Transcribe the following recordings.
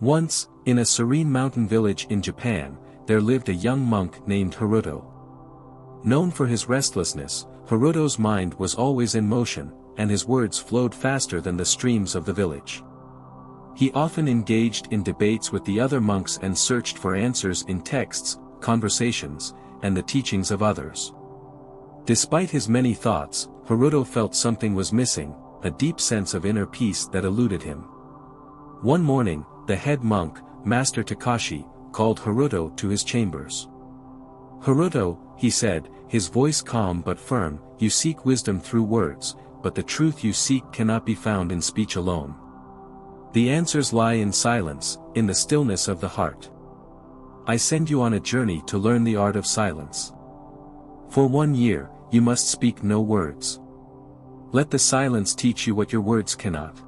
Once, in a serene mountain village in Japan, there lived a young monk named Haruto. Known for his restlessness, Haruto's mind was always in motion, and his words flowed faster than the streams of the village. He often engaged in debates with the other monks and searched for answers in texts, conversations, and the teachings of others. Despite his many thoughts, Haruto felt something was missing, a deep sense of inner peace that eluded him. One morning, the head monk, Master Takashi, called Haruto to his chambers. "Haruto," he said, his voice calm but firm, "you seek wisdom through words, but the truth you seek cannot be found in speech alone. The answers lie in silence, in the stillness of the heart. I send you on a journey to learn the art of silence. For 1 year, you must speak no words. Let the silence teach you what your words cannot."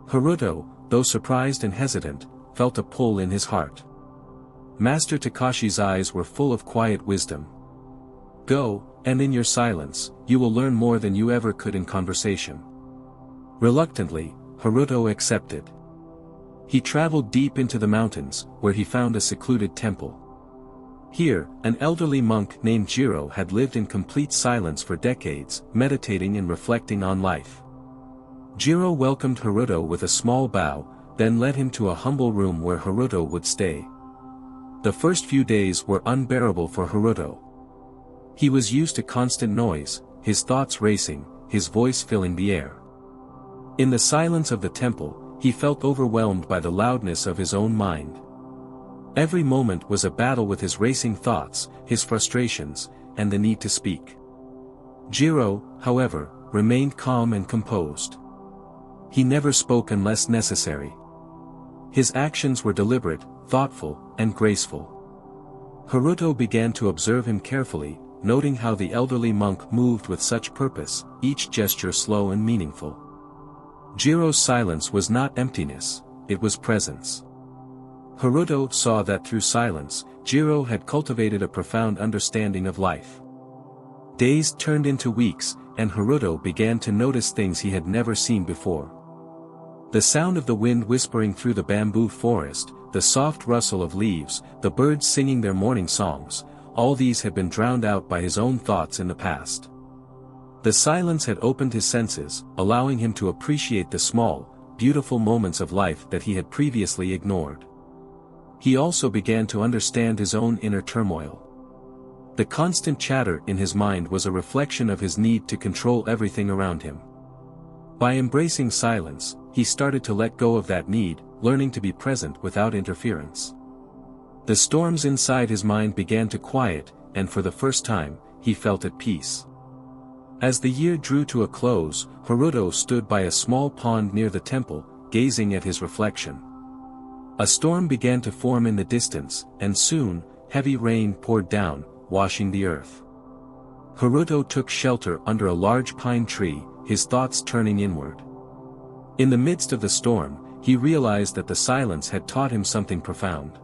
Haruto, though surprised and hesitant, felt a pull in his heart. Master Takashi's eyes were full of quiet wisdom. "Go, and in your silence, you will learn more than you ever could in conversation." Reluctantly, Haruto accepted. He traveled deep into the mountains, where he found a secluded temple. Here, an elderly monk named Jiro had lived in complete silence for decades, meditating and reflecting on life. Jiro welcomed Haruto with a small bow, then led him to a humble room where Haruto would stay. The first few days were unbearable for Haruto. He was used to constant noise, his thoughts racing, his voice filling the air. In the silence of the temple, he felt overwhelmed by the loudness of his own mind. Every moment was a battle with his racing thoughts, his frustrations, and the need to speak. Jiro, however, remained calm and composed. He never spoke unless necessary. His actions were deliberate, thoughtful, and graceful. Haruto began to observe him carefully, noting how the elderly monk moved with such purpose, each gesture slow and meaningful. Jiro's silence was not emptiness, it was presence. Haruto saw that through silence, Jiro had cultivated a profound understanding of life. Days turned into weeks, and Haruto began to notice things he had never seen before. The sound of the wind whispering through the bamboo forest, the soft rustle of leaves, the birds singing their morning songs, all these had been drowned out by his own thoughts in the past. The silence had opened his senses, allowing him to appreciate the small, beautiful moments of life that he had previously ignored. He also began to understand his own inner turmoil. The constant chatter in his mind was a reflection of his need to control everything around him. By embracing silence, he started to let go of that need, learning to be present without interference. The storms inside his mind began to quiet, and for the first time, he felt at peace. As the year drew to a close, Haruto stood by a small pond near the temple, gazing at his reflection. A storm began to form in the distance, and soon, heavy rain poured down, washing the earth. Haruto took shelter under a large pine tree, his thoughts turning inward. In the midst of the storm, he realized that the silence had taught him something profound.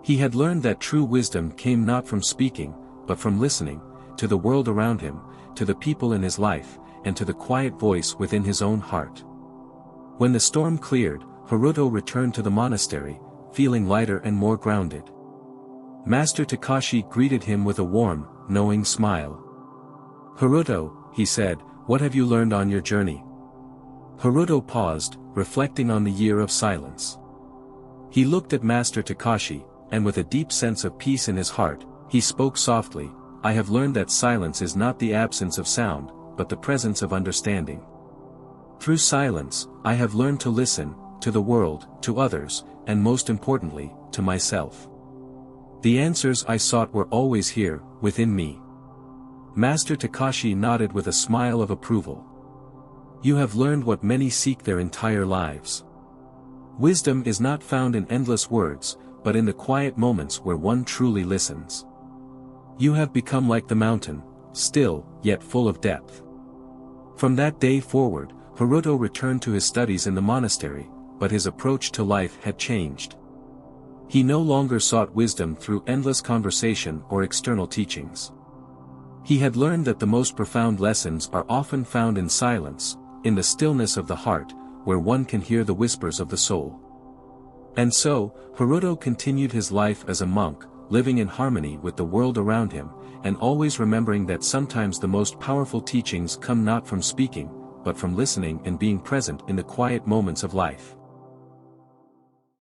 He had learned that true wisdom came not from speaking, but from listening, to the world around him, to the people in his life, and to the quiet voice within his own heart. When the storm cleared, Haruto returned to the monastery, feeling lighter and more grounded. Master Takashi greeted him with a warm, knowing smile. "Haruto," he said, "what have you learned on your journey?" Haruto paused, reflecting on the year of silence. He looked at Master Takashi, and with a deep sense of peace in his heart, he spoke softly, "I have learned that silence is not the absence of sound, but the presence of understanding. Through silence, I have learned to listen, to the world, to others, and most importantly, to myself. The answers I sought were always here, within me." Master Takashi nodded with a smile of approval. "You have learned what many seek their entire lives. Wisdom is not found in endless words, but in the quiet moments where one truly listens. You have become like the mountain, still, yet full of depth." From that day forward, Haruto returned to his studies in the monastery, but his approach to life had changed. He no longer sought wisdom through endless conversation or external teachings. He had learned that the most profound lessons are often found in silence, in the stillness of the heart, where one can hear the whispers of the soul. And so, Haruto continued his life as a monk, living in harmony with the world around him, and always remembering that sometimes the most powerful teachings come not from speaking, but from listening and being present in the quiet moments of life.